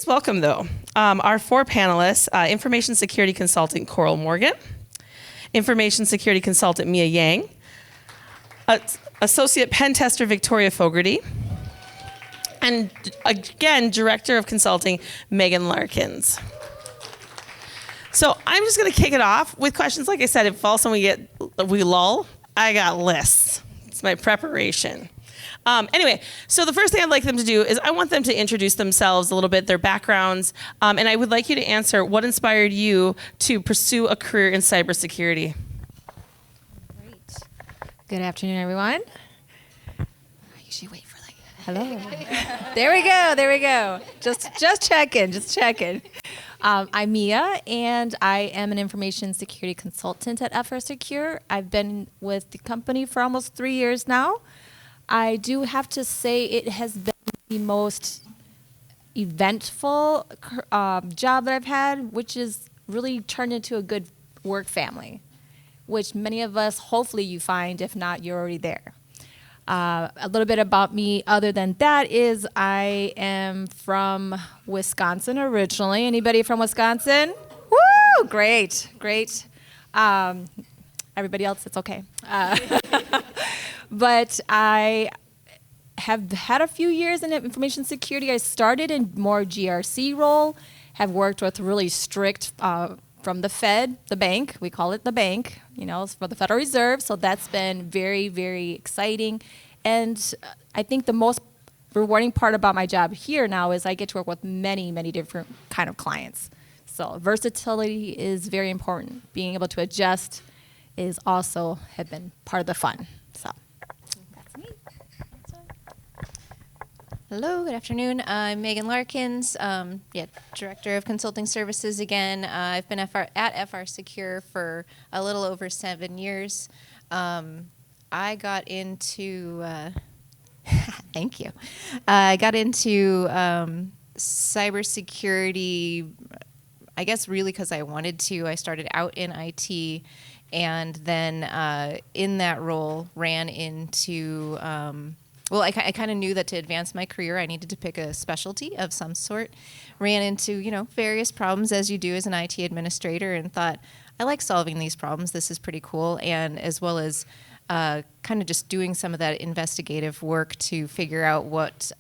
welcome, though. Our 4 panelists, Information Security Consultant Coral Morgan, Information Security Consultant Mea Yang, Associate Pen Tester Victoria Fogarty, and again, Director of Consulting Megan Larkins. So I'm just going to kick it off with questions. Like I said, if also we lull, I got lists. It's my preparation. Anyway, so the first thing I'd like them to do is I want them to introduce themselves a little bit, their backgrounds, and I would like you to answer what inspired you to pursue a career in cybersecurity. Great. Good afternoon, everyone. I usually wait for hello. There we go. Just checking. I'm Mea, and I am an information security consultant at FRSecure. I've been with the company for almost 3 years now. I do have to say it has been the most eventful job that I've had, which is really turned into a good work family, which many of us, hopefully you find, if not, you're already there. A little bit about me other than that is I am from Wisconsin originally. Anybody from Wisconsin? Woo! Great. Everybody else, it's okay. But I have had a few years in information security. I started in more GRC role, have worked with really strict from the Fed, the bank, we call it the bank, it's for the Federal Reserve. So that's been very, very exciting. And I think the most rewarding part about my job here now is I get to work with many, many different kind of clients. So versatility is very important. Being able to adjust is also have been part of the fun. So that's me. Hello, good afternoon. I'm Megan Larkins, Director of Consulting Services again. I've been at FRSecure for a little over 7 years. I got into, thank you. I got into cybersecurity, I guess really because I wanted to. I started out in IT, and then in that role ran into I kind of knew that to advance my career, I needed to pick a specialty of some sort. Ran into, various problems as you do as an IT administrator, and thought, I like solving these problems. This is pretty cool. And as well as kind of just doing some of that investigative work to figure out what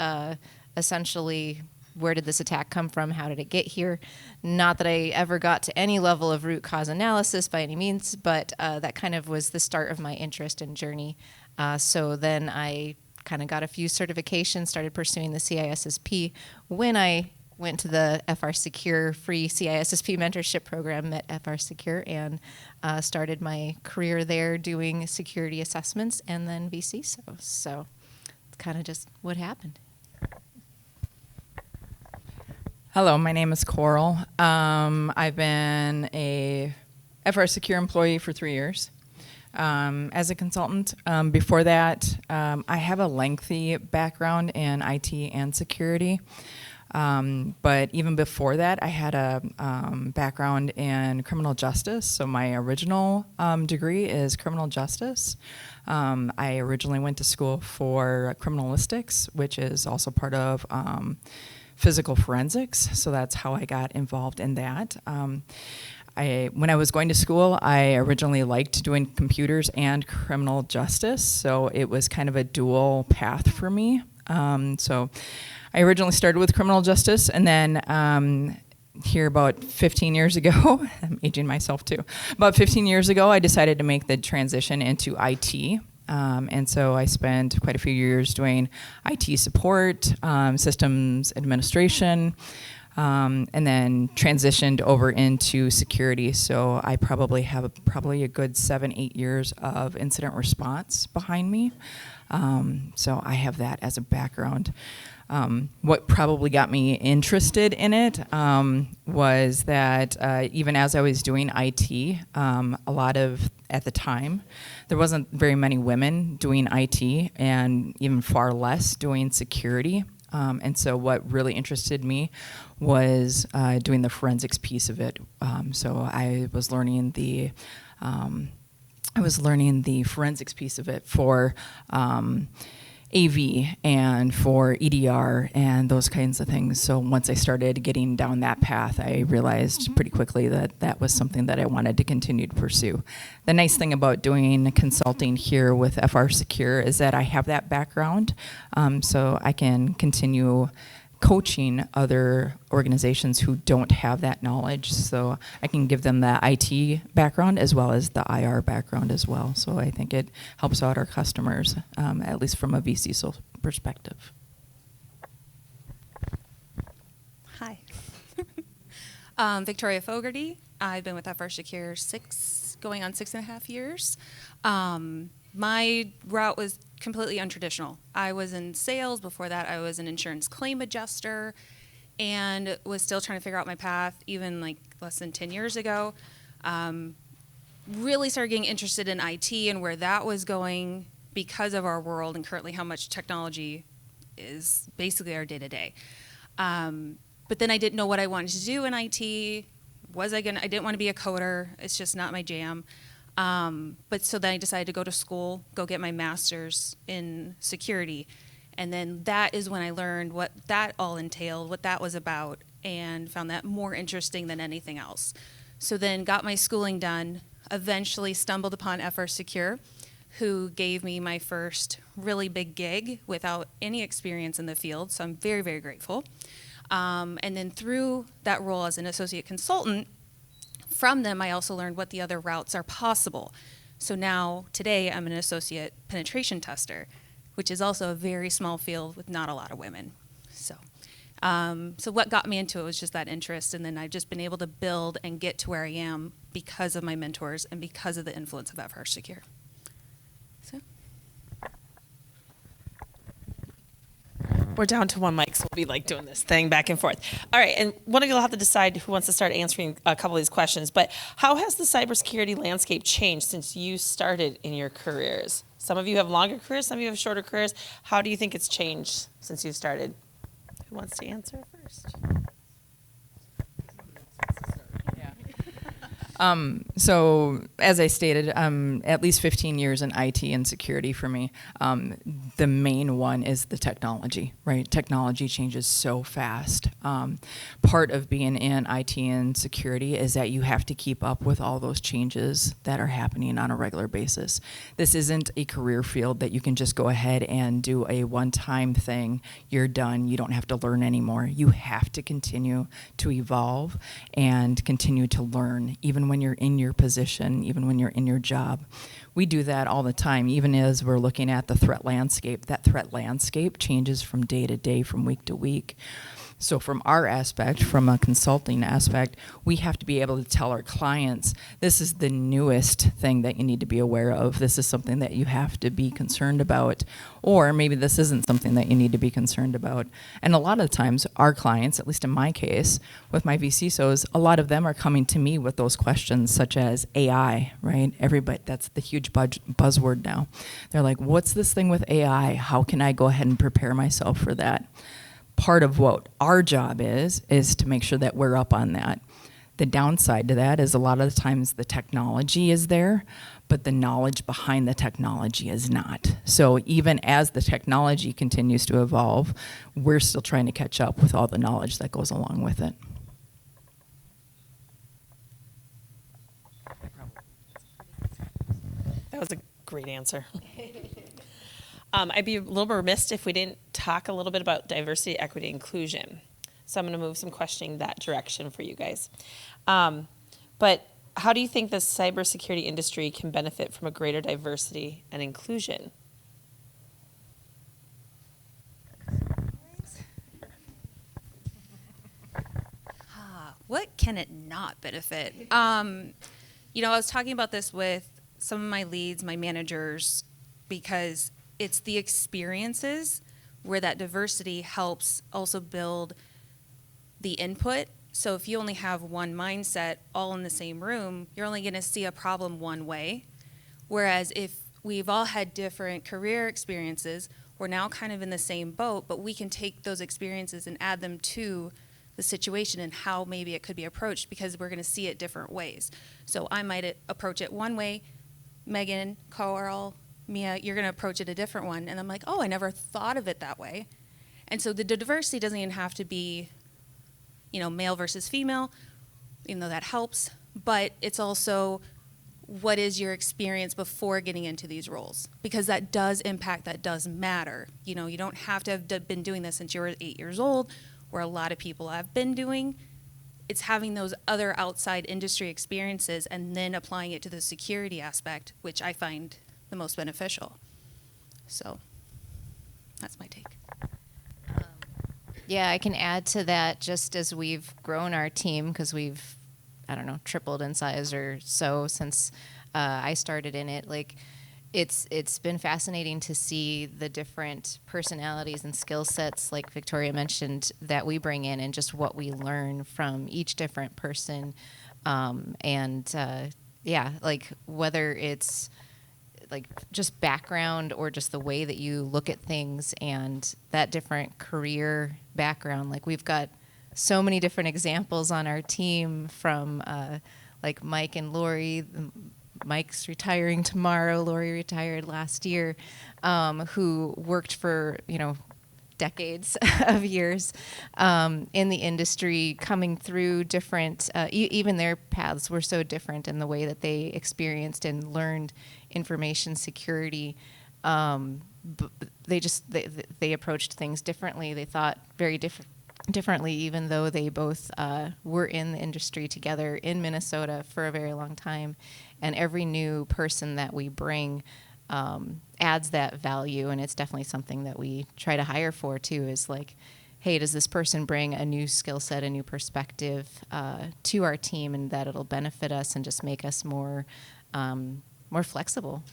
essentially, where did this attack come from? How did it get here? Not that I ever got to any level of root cause analysis by any means, but that kind of was the start of my interest and journey. So then I kind of got a few certifications, started pursuing the CISSP. When I went to the FRSecure free CISSP mentorship program at FRSecure and started my career there doing security assessments and then VC. So it's kind of just what happened. Hello, my name is Coral. I've been a FRSecure employee for 3 years. As a consultant. Before that, I have a lengthy background in IT and security. But even before that, I had a background in criminal justice. So my original degree is criminal justice. I originally went to school for criminalistics, which is also part of physical forensics. So that's how I got involved in that. When I was going to school, I originally liked doing computers and criminal justice, so it was kind of a dual path for me. So I originally started with criminal justice, and then here about 15 years ago, I'm aging myself too, about 15 years ago, I decided to make the transition into IT. And so I spent quite a few years doing IT support, systems administration, and then transitioned over into security. So I probably have a good 7-8 years of incident response behind me. So I have that as a background. What probably got me interested in it was that even as I was doing IT, at the time, there wasn't very many women doing IT and even far less doing security. And so what really interested me was doing the forensics piece of it. So I was learning the forensics piece of it for AV and for EDR and those kinds of things. So once I started getting down that path, I realized pretty quickly that that was something that I wanted to continue to pursue. The nice thing about doing consulting here with FRSecure is that I have that background, so I can continue coaching other organizations who don't have that knowledge. So I can give them the IT background as well as the IR background as well. So I think it helps out our customers, at least from a VC perspective. Hi. Victoria Fogarty. I've been with FRSecure going on 6.5 years. My route was completely untraditional. I was in sales. Before that, I was an insurance claim adjuster and was still trying to figure out my path even like less than 10 years ago. Really started getting interested in IT and where that was going because of our world and currently how much technology is basically our day-to-day. But then I didn't know what I wanted to do in IT. I didn't want to be a coder. It's just not my jam. But so then I decided to go to school, go get my master's in security. And then that is when I learned what that all entailed, what that was about, and found that more interesting than anything else. So then got my schooling done, eventually stumbled upon FRSecure, who gave me my first really big gig without any experience in the field. So I'm very, very grateful. And then through that role as an associate consultant, from them, I also learned what the other routes are possible. So now, today, I'm an associate penetration tester, which is also a very small field with not a lot of women. So what got me into it was just that interest, and then I've just been able to build and get to where I am because of my mentors and because of the influence of FRSecure. So. We're down to one mic, so we'll be like doing this thing back and forth. All right, and one of you will have to decide who wants to start answering a couple of these questions. But how has the cybersecurity landscape changed since you started in your careers? Some of you have longer careers, some of you have shorter careers. How do you think it's changed since you started? Who wants to answer first? So as I stated, at least 15 years in IT and security for me. The main one is the technology, right? Technology changes so fast. Part of being in IT and security is that you have to keep up with all those changes that are happening on a regular basis. This isn't a career field that you can just go ahead and do a one-time thing. You're done. You don't have to learn anymore. You have to continue to evolve and continue to learn, even when you're in your position, even when you're in your job. We do that all the time, even as we're looking at the threat landscape. That threat landscape changes from day to day, from week to week. So from our aspect, from a consulting aspect, we have to be able to tell our clients, this is the newest thing that you need to be aware of. This is something that you have to be concerned about. Or maybe this isn't something that you need to be concerned about. And a lot of times, our clients, at least in my case, with my VCSOs, a lot of them are coming to me with those questions, such as AI, right? Everybody, that's the huge buzzword now. They're like, what's this thing with AI? How can I go ahead and prepare myself for that? Part of what our job is to make sure that we're up on that. The downside to that is a lot of the times the technology is there, but the knowledge behind the technology is not. So even as the technology continues to evolve, we're still trying to catch up with all the knowledge that goes along with it. That was a great answer. I'd be a little remiss if we didn't talk a little bit about diversity, equity, inclusion. So I'm going to move some questioning that direction for you guys. But how do you think the cybersecurity industry can benefit from a greater diversity and inclusion? What can it not benefit? I was talking about this with some of my leads, my managers, because it's the experiences where that diversity helps also build the input. So if you only have one mindset all in the same room, you're only going to see a problem one way. Whereas if we've all had different career experiences, we're now kind of in the same boat, but we can take those experiences and add them to the situation and how maybe it could be approached, because we're going to see it different ways. So I might approach it one way, Megan, Carl, Mea, you're going to approach it a different one. And I'm like, oh, I never thought of it that way. And so the diversity doesn't even have to be, male versus female, even though that helps. But it's also, what is your experience before getting into these roles? Because that does impact, that does matter. You don't have to have been doing this since you were 8 years old, where a lot of people have been doing. It's having those other outside industry experiences and then applying it to the security aspect, which I find the most beneficial. So that's my take. Yeah, I can add to that just as we've grown our team, because we've, tripled in size or so since I started in it. Like, it's been fascinating to see the different personalities and skill sets, like Victoria mentioned, that we bring in, and just what we learn from each different person. Like whether it's like just background or just the way that you look at things and that different career background. Like, we've got so many different examples on our team from like Mike and Lori. Mike's retiring tomorrow. Lori retired last year, who worked for, decades of years in the industry, coming through different, even their paths were so different in the way that they experienced and learned information security. They approached things differently. They thought very differently, even though they both were in the industry together in Minnesota for a very long time. And every new person that we bring adds that value, and it's definitely something that we try to hire for too, is like, hey, does this person bring a new skill set, a new perspective to our team, and that it'll benefit us and just make us more flexible,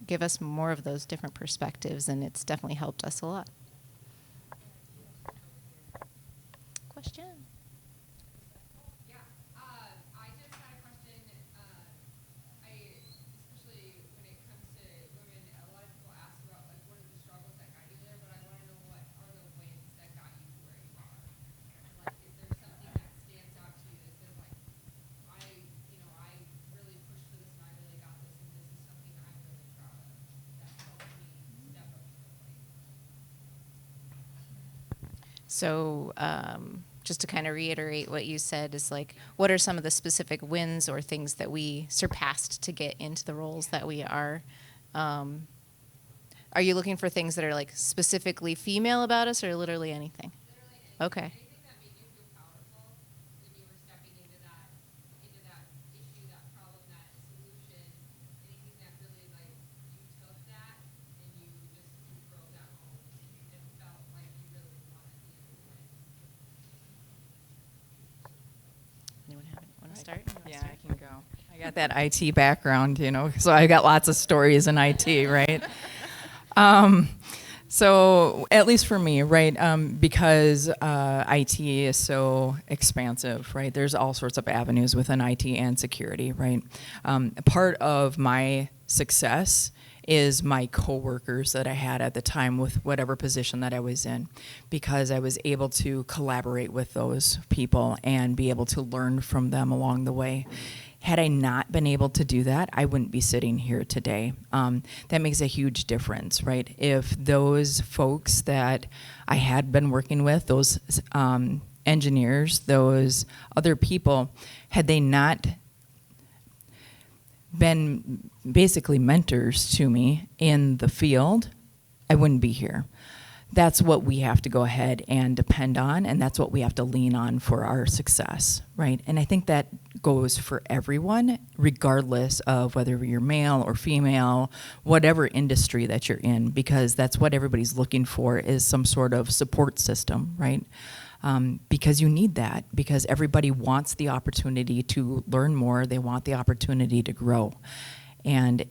give us more of those different perspectives, and it's definitely helped us a lot. Question? So just to kind of reiterate what you said is like, what are some of the specific wins or things that we surpassed to get into the roles that we are? Are you looking for things that are like specifically female about us, or literally anything? Literally anything. Okay. Yeah, I can go. I got that IT background, so I got lots of stories in IT, right? So at least for me, right, because IT is so expansive, right? There's all sorts of avenues within IT and security, right? Part of my success is my coworkers that I had at the time with whatever position that I was in, because I was able to collaborate with those people and be able to learn from them along the way. Had I not been able to do that, I wouldn't be sitting here today. That makes a huge difference, right? If those folks that I had been working with, those engineers, those other people, had they not been basically mentors to me in the field, I wouldn't be here. That's what we have to go ahead and depend on, and that's what we have to lean on for our success, right? And I think that goes for everyone, regardless of whether you're male or female, whatever industry that you're in, because that's what everybody's looking for, is some sort of support system, right? Because you need that, because everybody wants the opportunity to learn more. They want the opportunity to grow. And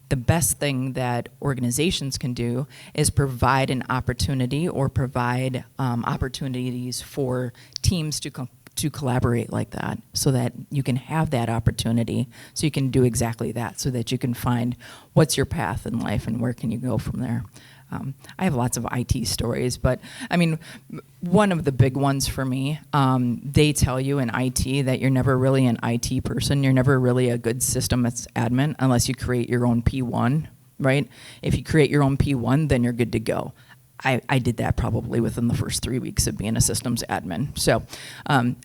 the best thing that organizations can do is provide an opportunity, or provide opportunities for teams to collaborate like that, so that you can have that opportunity, so you can do exactly that, so that you can find what's your path in life and where can you go from there. I have lots of IT stories, but I mean, one of the big ones for me, they tell you in IT that you're never really an IT person. You're never really a good systems admin unless you create your own P1, right? If you create your own P1, then you're good to go. I did that probably within the first 3 weeks of being a systems admin. So, and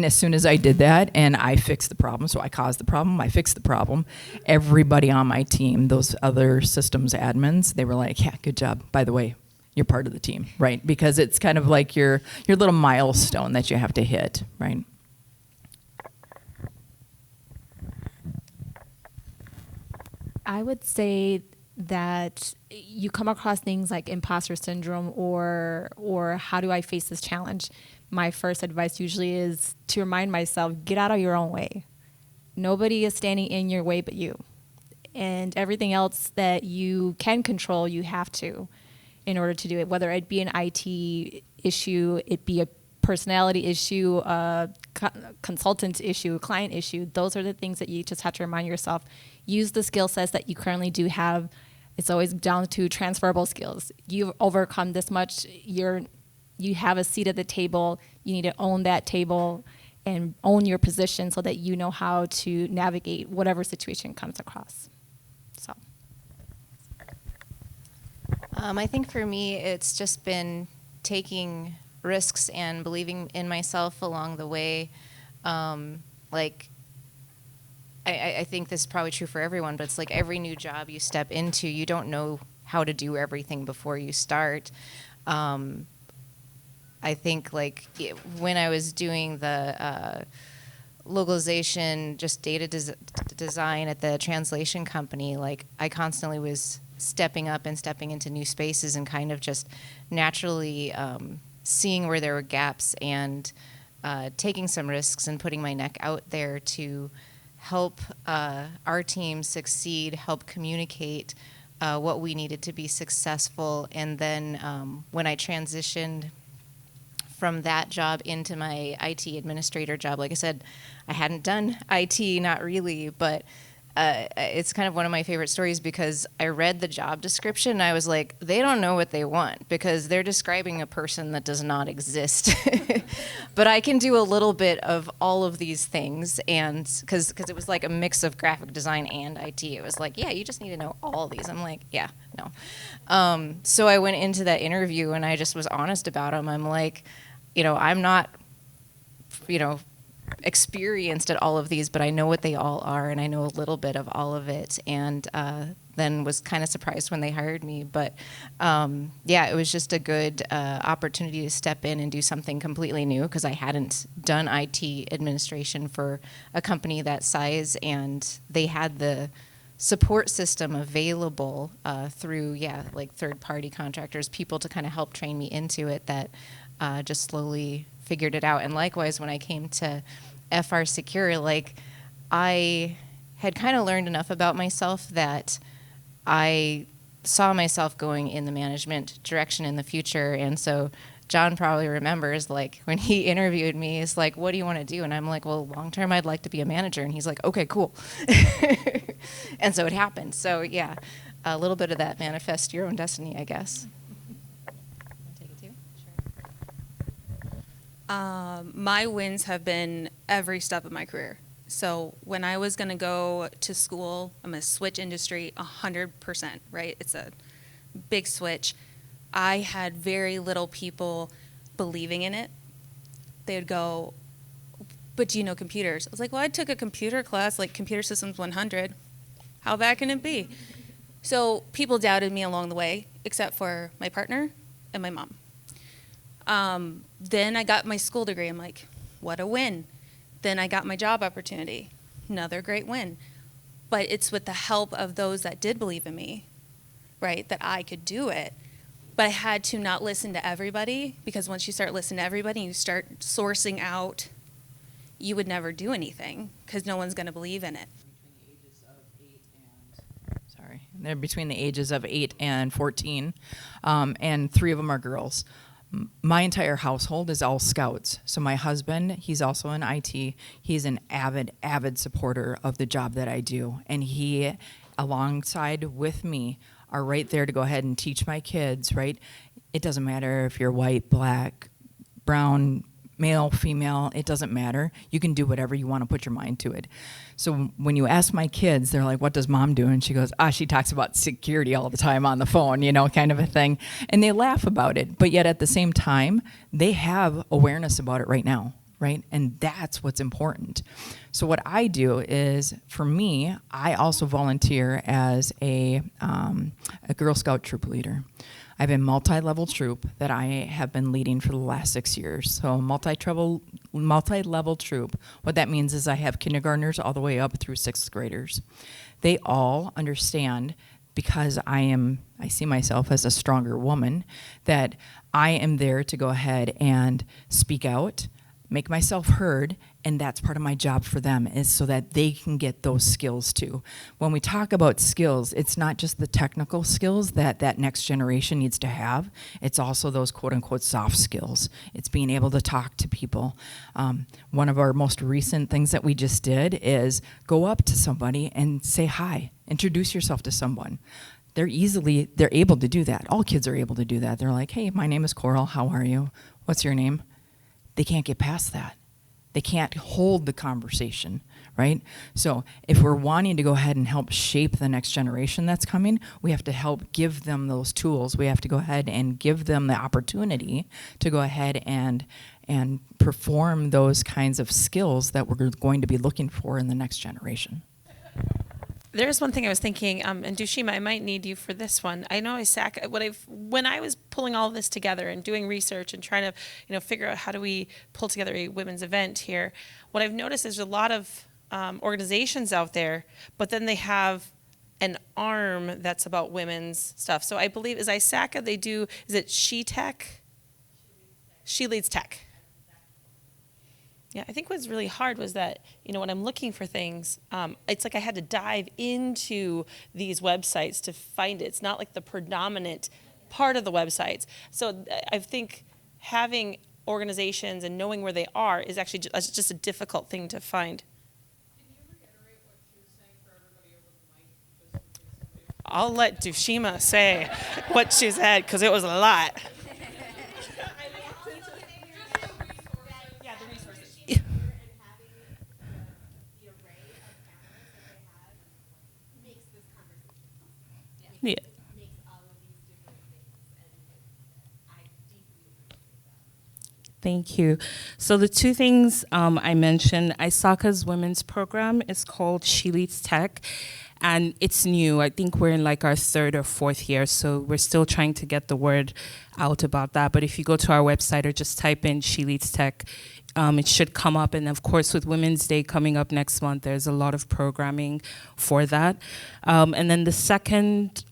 as soon as I did that and I fixed the problem, so I caused the problem, I fixed the problem, everybody on my team, those other systems admins, they were like, yeah, good job. By the way, you're part of the team, right? Because it's kind of like your little milestone that you have to hit, right? I would say that you come across things like imposter syndrome or how do I face this challenge? My first advice usually is to remind myself, get out of your own way. Nobody is standing in your way but you. And everything else that you can control, you have to in order to do it, whether it be an IT issue, it be a personality issue, a consultant issue, a client issue. Those are the things that you just have to remind yourself. Use the skill sets that you currently do have. It's always down to transferable skills. You've overcome this much. You have a seat at the table. You need to own that table and own your position so that you know how to navigate whatever situation comes across. So, I think for me, it's just been taking risks and believing in myself along the way. I think this is probably true for everyone, but it's like every new job you step into, you don't know how to do everything before you start. I think when I was doing the localization, just data design at the translation company, I constantly was stepping up and stepping into new spaces and kind of just naturally seeing where there were gaps and taking some risks and putting my neck out there to help our team succeed, help communicate what we needed to be successful. And then when I transitioned from that job into my IT administrator job, like I said, I hadn't done IT, not really, but it's kind of one of my favorite stories because I read the job description and I was like, they don't know what they want because they're describing a person that does not exist. But I can do a little bit of all of these things, and because it was like a mix of graphic design and IT. It was like, yeah, you just need to know all these. I'm like, yeah, no. So I went into that interview and I just was honest about them. I'm like, I'm not, experienced at all of these, but I know what they all are, and I know a little bit of all of it, and then was kind of surprised when they hired me. But yeah, it was just a good opportunity to step in and do something completely new because I hadn't done IT administration for a company that size, and they had the support system available through third-party contractors, people to kind of help train me into it that just slowly figured it out. And likewise, when I came to FRSecure, I had kind of learned enough about myself that I saw myself going in the management direction in the future. And so John probably remembers, when he interviewed me, he's like, what do you want to do? And I'm like, well, long term, I'd like to be a manager. And he's like, okay, cool. And so it happened. So yeah, a little bit of that manifest your own destiny, I guess. My wins have been every step of my career. So when I was going to go to school, I'm going to switch industry 100%, right? It's a big switch. I had very little people believing in it. They'd go, but do you know computers? I was like, well, I took a computer class, Computer Systems 100. How bad can it be? So people doubted me along the way, except for my partner and my mom. Then I got my school degree. I'm like, what a win. Then I got my job opportunity. Another great win. But it's with the help of those that did believe in me, right, that I could do it. But I had to not listen to everybody, because once you start listening to everybody and you start sourcing out, you would never do anything because no one's going to believe in it. They're between the ages of 8 and 14, and 3 of them are girls. My entire household is all scouts. So my husband, he's also in IT. He's an avid supporter of the job that I do. And he, alongside with me, are right there to go ahead and teach my kids, right? It doesn't matter if you're white, black, brown, male, female, it doesn't matter. You can do whatever you want to put your mind to it. So when you ask my kids, they're like, what does mom do? And she goes, she talks about security all the time on the phone, kind of a thing. And they laugh about it. But yet at the same time, they have awareness about it right now, right? And that's what's important. So what I do is, for me, I also volunteer as a Girl Scout troop leader. I have a multi-level troop that I have been leading for the last 6 years. So multi-level troop, what that means is I have kindergartners all the way up through 6th graders. They all understand, because I see myself as a stronger woman, that I am there to go ahead and speak out, make myself heard, and that's part of my job for them, is so that they can get those skills too. When we talk about skills, it's not just the technical skills that next generation needs to have, it's also those quote-unquote soft skills. It's being able to talk to people. One of our most recent things that we just did is go up to somebody and say hi, introduce yourself to someone. They're able to do that. All kids are able to do that. They're like, hey, my name is Coral, how are you? What's your name? They can't get past that. They can't hold the conversation, right? So if we're wanting to go ahead and help shape the next generation that's coming, we have to help give them those tools. We have to go ahead and give them the opportunity to go ahead and perform those kinds of skills that we're going to be looking for in the next generation. There's one thing I was thinking, and Dushima, I might need you for this one. I know when I was pulling all this together and doing research and trying to, figure out how do we pull together a women's event here, what I've noticed is a lot of organizations out there, but then they have an arm that's about women's stuff. So I believe, is ISACA, is it She Tech? She Leads Tech. Yeah, I think what's really hard was that, when I'm looking for things, it's like I had to dive into these websites to find it. It's not like the predominant part of the websites. So I think having organizations and knowing where they are is actually just a difficult thing to find. Can you reiterate what she was saying for everybody over the mic? I'll let Dushima say what she said, because it was a lot. Yeah. Makes all of these different things, and I deeply appreciate that. Thank you. So the two things I mentioned, ISACA's women's program is called She Leads Tech, and it's new. I think we're in like our 3rd or 4th year, so we're still trying to get the word out about that. But if you go to our website or just type in She Leads Tech, it should come up. And of course, with Women's Day coming up next month, there's a lot of programming for that. And then the second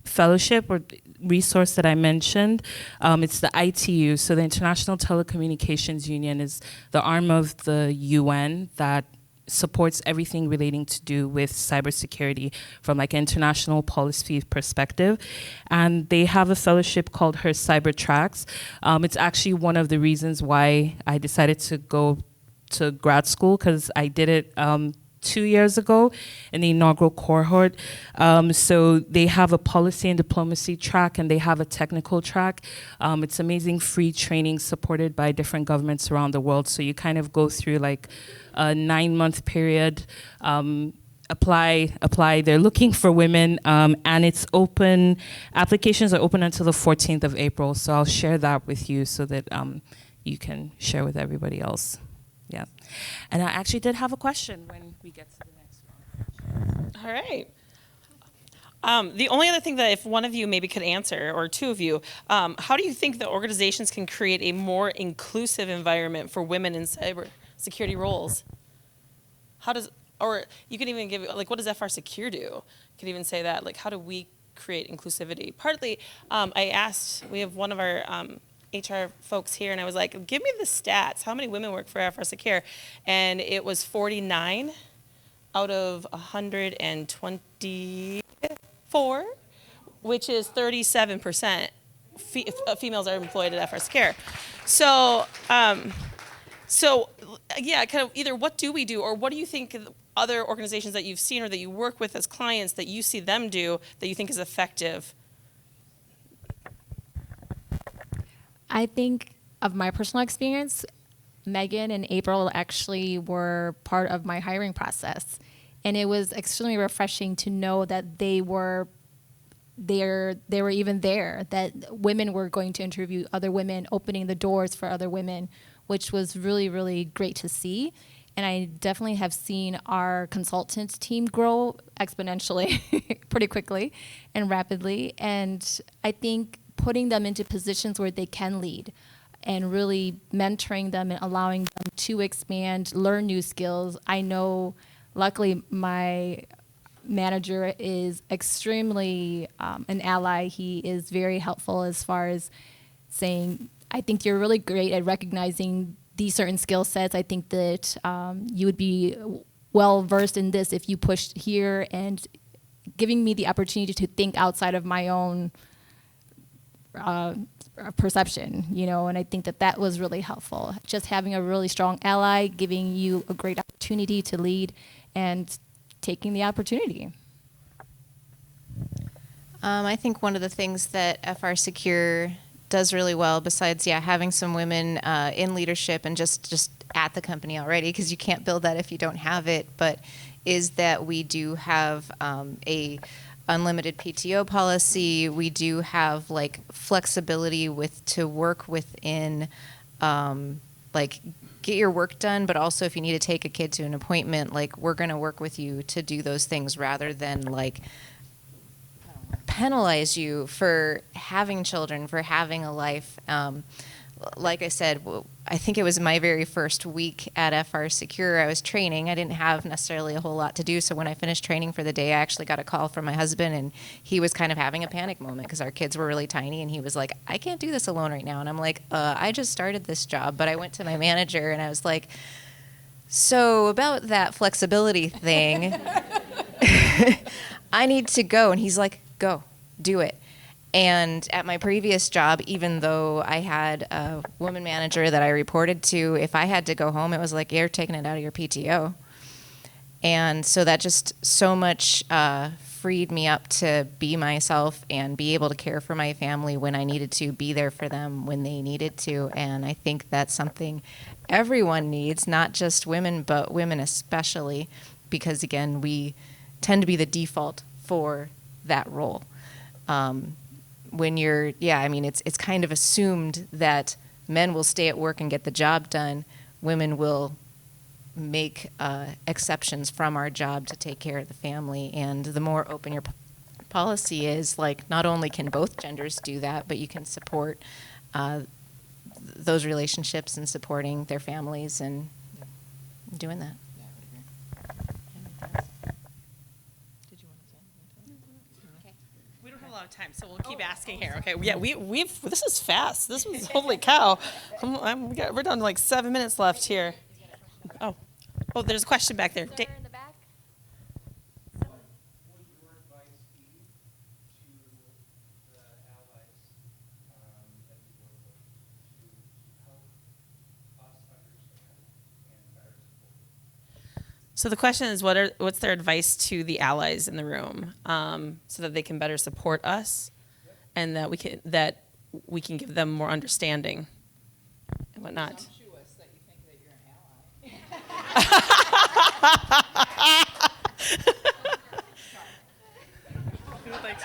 fellowship or resource that I mentioned, it's the ITU. So the International Telecommunications Union is the arm of the UN that supports everything relating to do with cybersecurity from like an international policy perspective. And they have a fellowship called Her Cyber Tracks. It's actually one of the reasons why I decided to go to grad school, because I did it 2 years ago in the inaugural cohort. So they have a policy and diplomacy track, and they have a technical track. It's amazing free training supported by different governments around the world. So you kind of go through like a 9-month period, apply. They're looking for women, and it's open. Applications are open until the 14th of April. So I'll share that with you so that you can share with everybody else. Yeah. And I actually did have a question when we get to the next one. All right. The only other thing that if one of you maybe could answer, or two of you, how do you think that organizations can create a more inclusive environment for women in cyber security roles? Or you can even give, like, what does FRSecure do? You could even say that, like, how do we create inclusivity? Partly, I asked, we have one of our HR folks here, and I was like, give me the stats. How many women work for FRSecure? And it was 49 out of 124, which is 37% females are employed at FRSecure. So, yeah, kind of either what do we do, or what do you think other organizations that you've seen or that you work with as clients that you see them do that you think is effective? I think of my personal experience, Megan and April actually were part of my hiring process. And it was extremely refreshing to know that they were even there, that women were going to interview other women, opening the doors for other women, which was really, really great to see. And I definitely have seen our consultants team grow exponentially pretty quickly and rapidly. And I think putting them into positions where they can lead and really mentoring them and allowing them to expand, learn new skills. I know, luckily, my manager is extremely an ally. He is very helpful as far as saying, I think you're really great at recognizing these certain skill sets. I think that you would be well versed in this if you pushed here, and giving me the opportunity to think outside of my own perception, and I think that was really helpful. Just having a really strong ally, giving you a great opportunity to lead and taking the opportunity. I think one of the things that FRSecure does really well, besides having some women in leadership and just at the company already, because you can't build that if you don't have it, but is that we do have a unlimited PTO policy. We do have like flexibility to work within like get your work done, but also if you need to take a kid to an appointment, like we're going to work with you to do those things rather than like penalize you for having children, for having a life. Like I said, I think it was my very first week at FRSecure. I was training. I didn't have necessarily a whole lot to do. So when I finished training for the day, I actually got a call from my husband, and he was kind of having a panic moment because our kids were really tiny. And he was like, I can't do this alone right now. And I'm like, I just started this job. But I went to my manager and I was like, so about that flexibility thing, I need to go. And he's like, go, do it. And at my previous job, even though I had a woman manager that I reported to, if I had to go home, it was like, you're taking it out of your PTO. And so that just so much freed me up to be myself and be able to care for my family when I needed to, be there for them when they needed to. And I think that's something everyone needs, not just women, but women especially, because again, we tend to be the default for that role. When you're, it's kind of assumed that men will stay at work and get the job done. Women will make exceptions from our job to take care of the family. And the more open your policy is, like, not only can both genders do that, but you can support those relationships and supporting their families and doing that. Time, so we'll keep asking here. Okay, we've this is fast. This was holy cow. We're down to like 7 minutes left here. Oh, there's a question back there. In the back. What would your advice be to the allies that you work with to help us understand and better support? So the question is, what's their advice to the allies in the room, so that they can better support us, and that we can give them more understanding and whatnot. Presumptuous that you think that you're an ally. Who would like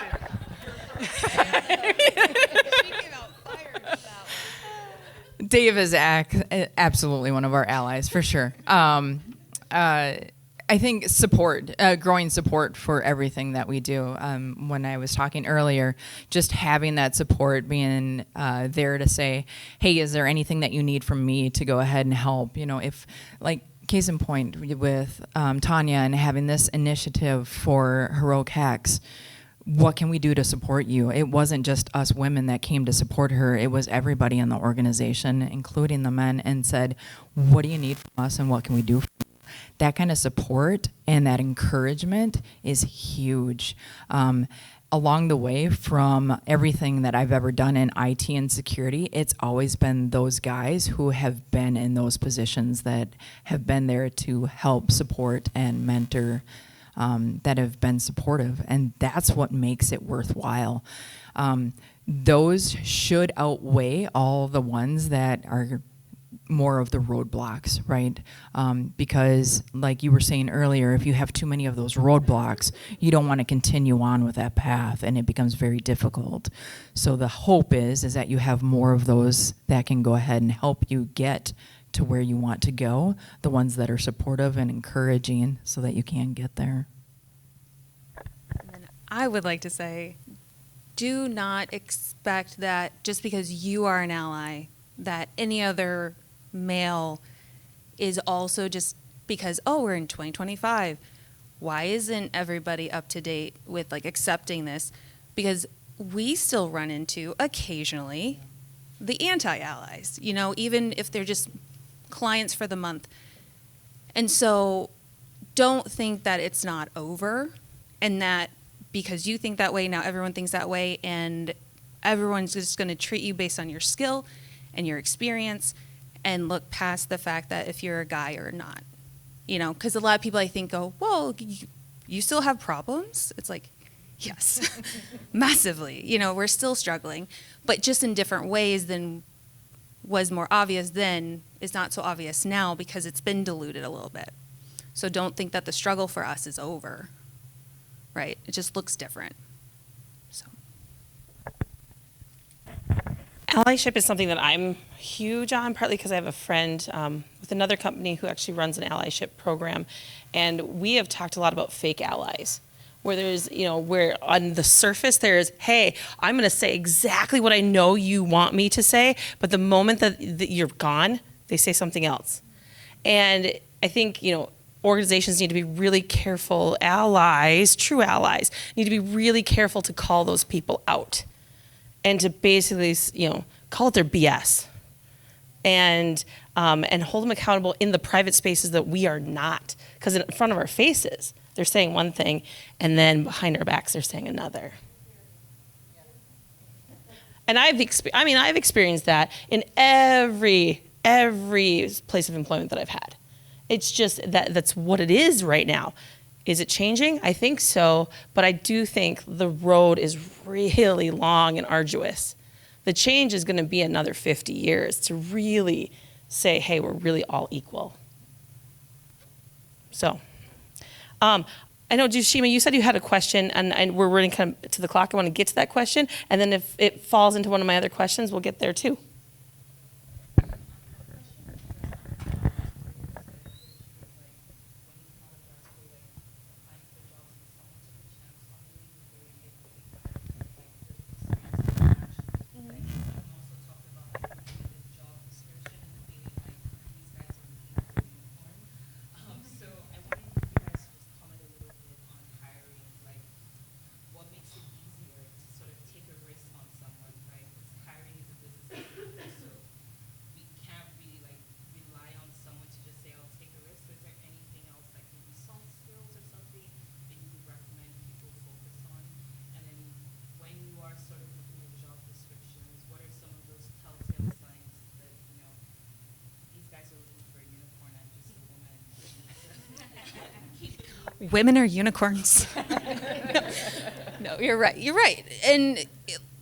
to? Dave is absolutely one of our allies, for sure. I think growing support for everything that we do. When I was talking earlier, just having that support, being there to say, hey, is there anything that you need from me to go ahead and help? If, like, case in point with Tanya and having this initiative for Heroic Hacks, what can we do to support you? It wasn't just us women that came to support her. It was everybody in the organization, including the men, and said, what do you need from us and what can we do for you? That kind of support and that encouragement is huge. Along the way, from everything that I've ever done in IT and security, it's always been those guys who have been in those positions that have been there to help support and mentor that have been supportive, and that's what makes it worthwhile. Those should outweigh all the ones that are more of the roadblocks, right? Because like you were saying earlier, if you have too many of those roadblocks, you don't want to continue on with that path, and it becomes very difficult. So the hope is that you have more of those that can go ahead and help you get to where you want to go, the ones that are supportive and encouraging so that you can get there. And then I would like to say, do not expect that just because you are an ally, that any other male is also just because, oh, we're in 2025. Why isn't everybody up to date with like accepting this? Because we still run into occasionally the anti-allies, you know, even if they're just clients for the month. And so don't think that it's not over, and that because you think that way, now everyone thinks that way, and everyone's just going to treat you based on your skill and your experience, and look past the fact that if you're a guy or not. You know, because a lot of people I think go, well, you still have problems? It's like, yes, massively. You know, we're still struggling, but just in different ways than was more obvious then is not so obvious now because it's been diluted a little bit. So don't think that the struggle for us is over, right? It just looks different. So. Allyship is something that I'm huge on, partly because I have a friend with another company who actually runs an allyship program, and we have talked a lot about fake allies, where there's, you know, where on the surface there's, hey, I'm going to say exactly what I know you want me to say, but the moment that you're gone, they say something else. And I think, you know, organizations need to be really careful, allies, true allies, need to be really careful to call those people out and to basically, you know, call it their BS and hold them accountable in the private spaces that we are not. Because in front of our faces, they're saying one thing, and then behind our backs, they're saying another. And I've experienced that in every place of employment that I've had. It's just that's what it is right now. Is it changing? I think so, but I do think the road is really long and arduous. The change is going to be another 50 years to really say, hey, we're really all equal. So, I know, Dushima, you said you had a question, and we're running kind of to the clock. I want to get to that question, and then if it falls into one of my other questions, we'll get there too. Women are unicorns. No, you're right. You're right. And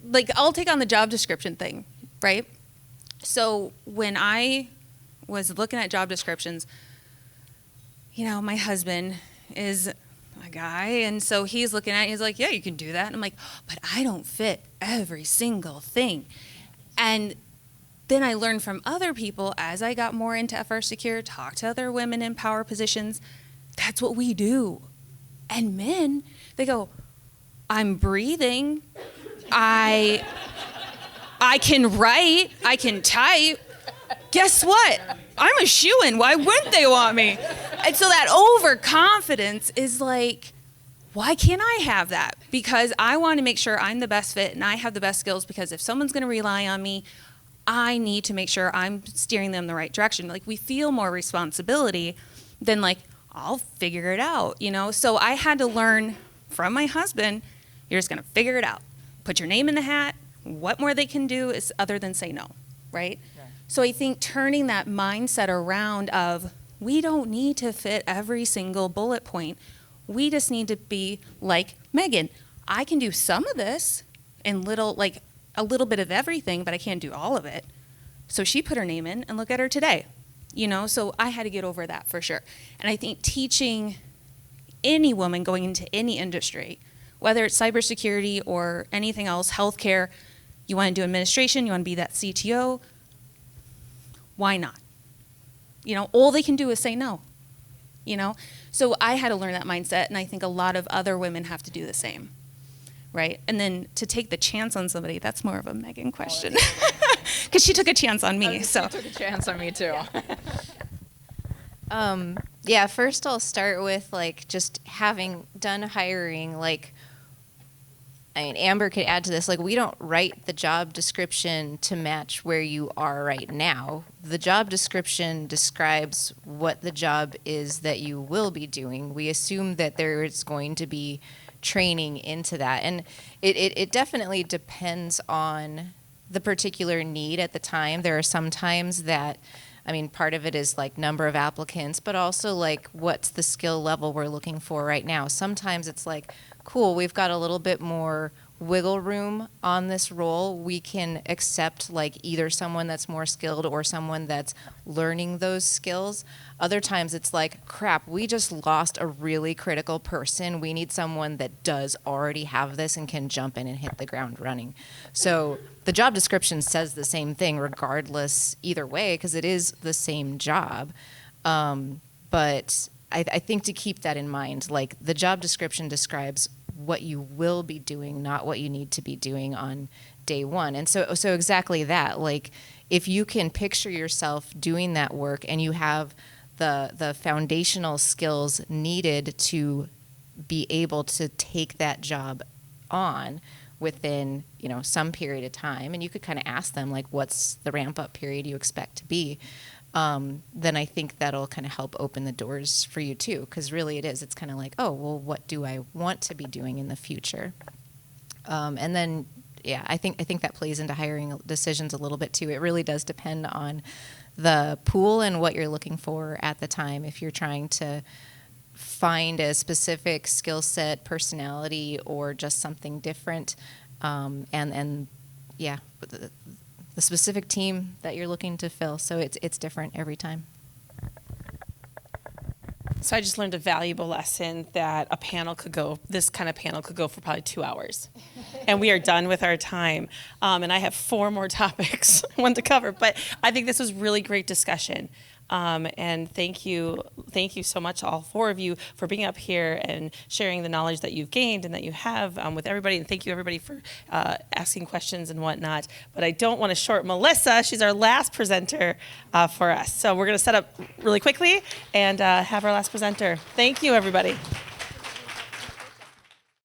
like, I'll take on the job description thing, right? So when I was looking at job descriptions, you know, my husband is a guy, and so he's looking at it, he's like, yeah, you can do that. And I'm like, but I don't fit every single thing. And then I learned from other people as I got more into FRSecure, talked to other women in power positions. That's what we do. And men, they go, I'm breathing. I can write. I can type. Guess what? I'm a shoo-in. Why wouldn't they want me? And so that overconfidence is like, why can't I have that? Because I want to make sure I'm the best fit and I have the best skills, because if someone's going to rely on me, I need to make sure I'm steering them the right direction. Like, we feel more responsibility than like, I'll figure it out, you know? So I had to learn from my husband, you're just gonna figure it out. Put your name in the hat. What more they can do is other than say no, right? Yeah. So I think turning that mindset around of, we don't need to fit every single bullet point. We just need to be like Megan. I can do some of this and a little bit of everything, but I can't do all of it. So she put her name in, and look at her today. So I had to get over that for sure. And I think teaching any woman going into any industry, whether it's cybersecurity or anything else, healthcare, you want to do administration, you want to be that CTO, why not? All they can do is say no. So I had to learn that mindset, and I think a lot of other women have to do the same, right? And then to take the chance on somebody, that's more of a Megan question, because she took a chance on me. She took a chance on me too. Yeah, first I'll start with just having done hiring. Amber could add to this. We don't write the job description to match where you are right now. The job description describes what the job is that you will be doing. We assume that there is going to be training into that. And it definitely depends on the particular need at the time. There are some times that, part of it is number of applicants, but also what's the skill level we're looking for right now. Sometimes it's cool, we've got a little bit more wiggle room on this role. We can accept either someone that's more skilled or someone that's learning those skills. Other times it's crap, we just lost a really critical person. We need someone that does already have this and can jump in and hit the ground running. So the job description says the same thing regardless either way, because it is the same job. But I think to keep that in mind, the job description describes what you will be doing, not what you need to be doing on day one. And so exactly that, if you can picture yourself doing that work and you have the foundational skills needed to be able to take that job on within, some period of time, and you could kind of ask them what's the ramp up period you expect to be, then I think that'll kind of help open the doors for you too, because really it is. It's kind of what do I want to be doing in the future? And then, I think that plays into hiring decisions a little bit too. It really does depend on the pool and what you're looking for at the time. If you're trying to find a specific skill set, personality, or just something different, the specific team that you're looking to fill. So it's different every time. So I just learned a valuable lesson that this kind of panel could go for probably 2 hours. And we are done with our time. And I have 4 more topics I want to cover. But I think this was really great discussion. And thank you so much, all 4 of you, for being up here and sharing the knowledge that you've gained and that you have with everybody. And thank you, everybody, for asking questions and whatnot. But I don't want to short Melissa. She's our last presenter for us. So we're going to set up really quickly and have our last presenter. Thank you, everybody.